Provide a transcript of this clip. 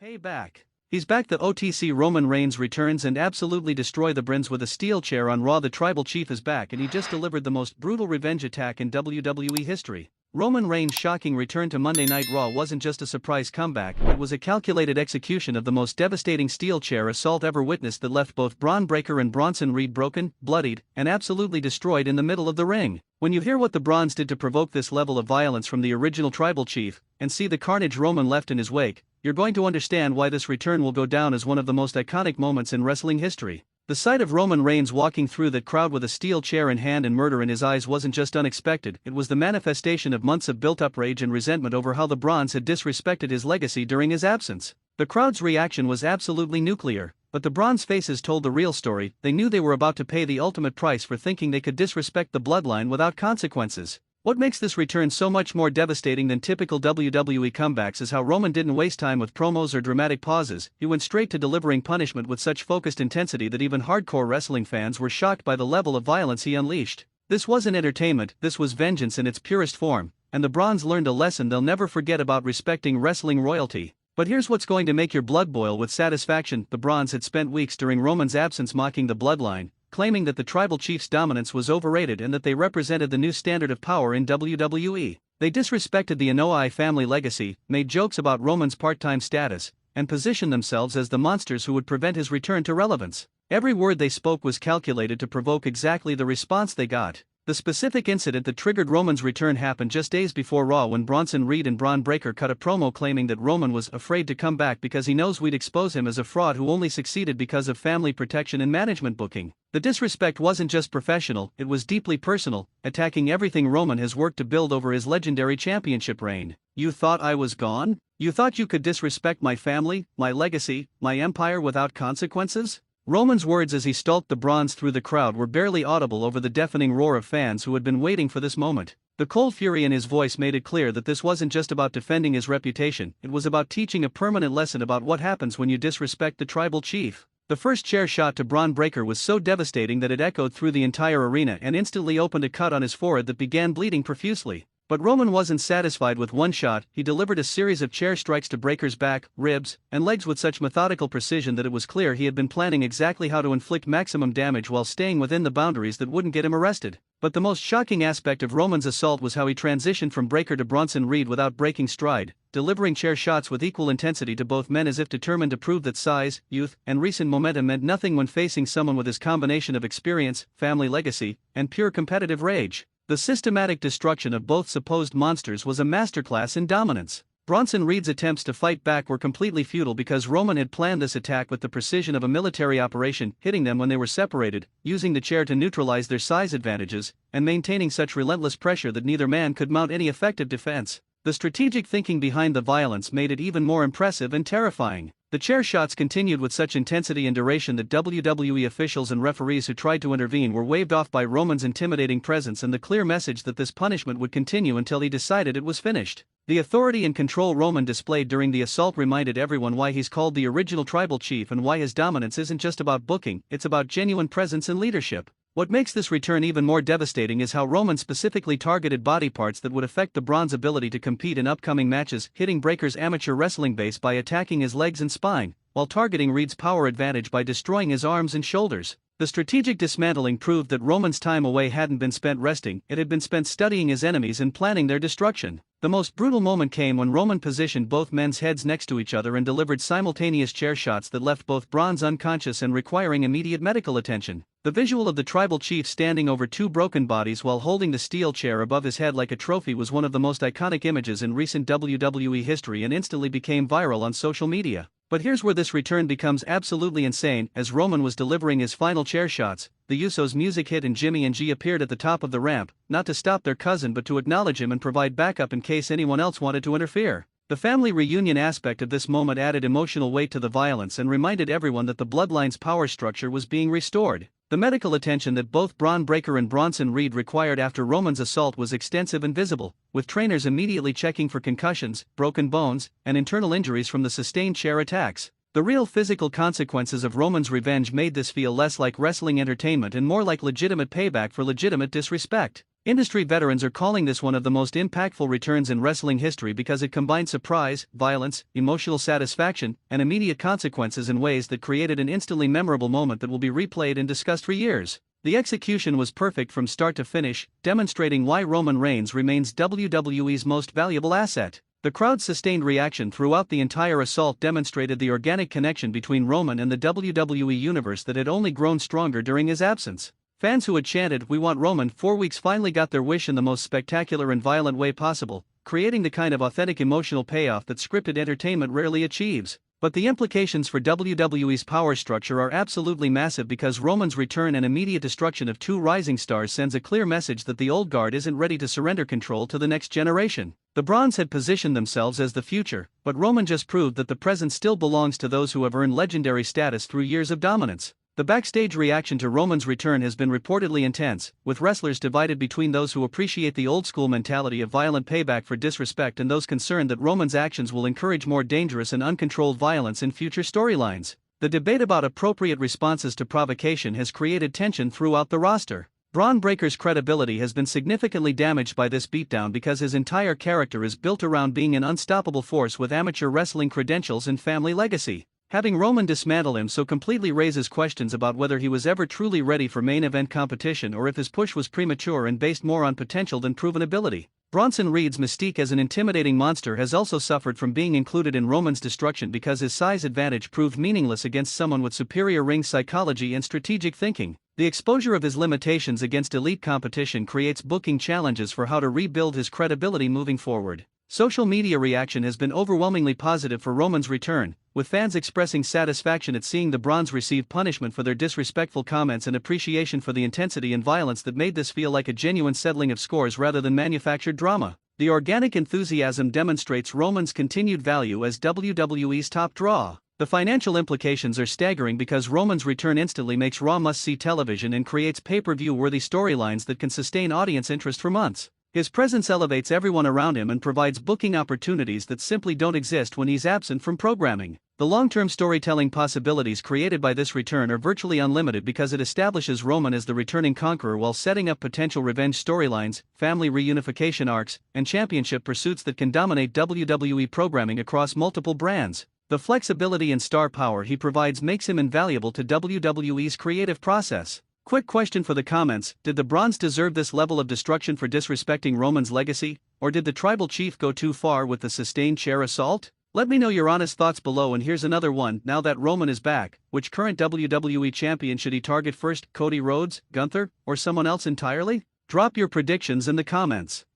Hey back. He's back. The OTC Roman Reigns returns and absolutely destroy the BRONS with a steel chair on Raw. The tribal chief is back and he just delivered the most brutal revenge attack in WWE history. Roman Reigns' shocking return to Monday Night Raw wasn't just a surprise comeback, it was a calculated execution of the most devastating steel chair assault ever witnessed that left both Bron Breakker and Bronson Reed broken, bloodied, and absolutely destroyed in the middle of the ring. When you hear what the BRONS did to provoke this level of violence from the original tribal chief, and see the carnage Roman left in his wake, you're going to understand why this return will go down as one of the most iconic moments in wrestling history. The sight of Roman Reigns walking through that crowd with a steel chair in hand and murder in his eyes wasn't just unexpected, it was the manifestation of months of built-up rage and resentment over how the BRONS had disrespected his legacy during his absence. The crowd's reaction was absolutely nuclear, but the BRONS faces told the real story. They knew they were about to pay the ultimate price for thinking they could disrespect the bloodline without consequences. What makes this return so much more devastating than typical WWE comebacks is how Roman didn't waste time with promos or dramatic pauses. He went straight to delivering punishment with such focused intensity that even hardcore wrestling fans were shocked by the level of violence he unleashed. This wasn't entertainment, this was vengeance in its purest form, and the BRONS learned a lesson they'll never forget about respecting wrestling royalty. But here's what's going to make your blood boil with satisfaction. The BRONS had spent weeks during Roman's absence mocking the bloodline, claiming that the tribal chief's dominance was overrated and that they represented the new standard of power in WWE. They disrespected the Anoa'i family legacy, made jokes about Roman's part-time status, and positioned themselves as the monsters who would prevent his return to relevance. Every word they spoke was calculated to provoke exactly the response they got. The specific incident that triggered Roman's return happened just days before Raw when Bronson Reed and Bron Breakker cut a promo claiming that Roman was afraid to come back because he knows we'd expose him as a fraud who only succeeded because of family protection and management booking. The disrespect wasn't just professional, it was deeply personal, attacking everything Roman has worked to build over his legendary championship reign. You thought I was gone? You thought you could disrespect my family, my legacy, my empire without consequences? Roman's words as he stalked the BRONS through the crowd were barely audible over the deafening roar of fans who had been waiting for this moment. The cold fury in his voice made it clear that this wasn't just about defending his reputation, it was about teaching a permanent lesson about what happens when you disrespect the tribal chief. The first chair shot to Bron Breakker was so devastating that it echoed through the entire arena and instantly opened a cut on his forehead that began bleeding profusely. But Roman wasn't satisfied with one shot. He delivered a series of chair strikes to Breakker's back, ribs, and legs with such methodical precision that it was clear he had been planning exactly how to inflict maximum damage while staying within the boundaries that wouldn't get him arrested. But the most shocking aspect of Roman's assault was how he transitioned from Breakker to Bronson Reed without breaking stride, delivering chair shots with equal intensity to both men as if determined to prove that size, youth, and recent momentum meant nothing when facing someone with his combination of experience, family legacy, and pure competitive rage. The systematic destruction of both supposed monsters was a masterclass in dominance. Bronson Reed's attempts to fight back were completely futile because Roman had planned this attack with the precision of a military operation, hitting them when they were separated, using the chair to neutralize their size advantages, and maintaining such relentless pressure that neither man could mount any effective defense. The strategic thinking behind the violence made it even more impressive and terrifying. The chair shots continued with such intensity and duration that WWE officials and referees who tried to intervene were waved off by Roman's intimidating presence and the clear message that this punishment would continue until he decided it was finished. The authority and control Roman displayed during the assault reminded everyone why he's called the original tribal chief and why his dominance isn't just about booking, it's about genuine presence and leadership. What makes this return even more devastating is how Roman specifically targeted body parts that would affect the BRONS' ability to compete in upcoming matches, hitting Breakker's amateur wrestling base by attacking his legs and spine, while targeting Reed's power advantage by destroying his arms and shoulders. The strategic dismantling proved that Roman's time away hadn't been spent resting, it had been spent studying his enemies and planning their destruction. The most brutal moment came when Roman positioned both men's heads next to each other and delivered simultaneous chair shots that left both BRONS unconscious and requiring immediate medical attention. The visual of the tribal chief standing over two broken bodies while holding the steel chair above his head like a trophy was one of the most iconic images in recent WWE history and instantly became viral on social media. But here's where this return becomes absolutely insane. As Roman was delivering his final chair shots, the Usos' music hit and Jimmy and G appeared at the top of the ramp, not to stop their cousin but to acknowledge him and provide backup in case anyone else wanted to interfere. The family reunion aspect of this moment added emotional weight to the violence and reminded everyone that the bloodline's power structure was being restored. The medical attention that both Bron Breakker and Bronson Reed required after Roman's assault was extensive and visible, with trainers immediately checking for concussions, broken bones, and internal injuries from the sustained chair attacks. The real physical consequences of Roman's revenge made this feel less like wrestling entertainment and more like legitimate payback for legitimate disrespect. Industry veterans are calling this one of the most impactful returns in wrestling history because it combined surprise, violence, emotional satisfaction, and immediate consequences in ways that created an instantly memorable moment that will be replayed and discussed for years. The execution was perfect from start to finish, demonstrating why Roman Reigns remains WWE's most valuable asset. The crowd's sustained reaction throughout the entire assault demonstrated the organic connection between Roman and the WWE universe that had only grown stronger during his absence. Fans who had chanted "We want Roman" for weeks finally got their wish in the most spectacular and violent way possible, creating the kind of authentic emotional payoff that scripted entertainment rarely achieves. But the implications for WWE's power structure are absolutely massive because Roman's return and immediate destruction of two rising stars sends a clear message that the old guard isn't ready to surrender control to the next generation. The BRONS had positioned themselves as the future, but Roman just proved that the present still belongs to those who have earned legendary status through years of dominance. The backstage reaction to Roman's return has been reportedly intense, with wrestlers divided between those who appreciate the old-school mentality of violent payback for disrespect and those concerned that Roman's actions will encourage more dangerous and uncontrolled violence in future storylines. The debate about appropriate responses to provocation has created tension throughout the roster. Bron Breaker's credibility has been significantly damaged by this beatdown because his entire character is built around being an unstoppable force with amateur wrestling credentials and family legacy. Having Roman dismantle him so completely raises questions about whether he was ever truly ready for main event competition or if his push was premature and based more on potential than proven ability. Bronson Reed's mystique as an intimidating monster has also suffered from being included in Roman's destruction because his size advantage proved meaningless against someone with superior ring psychology and strategic thinking. The exposure of his limitations against elite competition creates booking challenges for how to rebuild his credibility moving forward. Social media reaction has been overwhelmingly positive for Roman's return, with fans expressing satisfaction at seeing the Brons receive punishment for their disrespectful comments and appreciation for the intensity and violence that made this feel like a genuine settling of scores rather than manufactured drama. The organic enthusiasm demonstrates Roman's continued value as WWE's top draw. The financial implications are staggering because Roman's return instantly makes Raw must-see television and creates pay-per-view worthy storylines that can sustain audience interest for months. His presence elevates everyone around him and provides booking opportunities that simply don't exist when he's absent from programming. The long-term storytelling possibilities created by this return are virtually unlimited because it establishes Roman as the returning conqueror while setting up potential revenge storylines, family reunification arcs, and championship pursuits that can dominate WWE programming across multiple brands. The flexibility and star power he provides makes him invaluable to WWE's creative process. Quick question for the comments: did the Brons deserve this level of destruction for disrespecting Roman's legacy, or did the tribal chief go too far with the sustained chair assault? Let me know your honest thoughts below. And here's another one: now that Roman is back, which current WWE champion should he target first, Cody Rhodes, Gunther, or someone else entirely? Drop your predictions in the comments.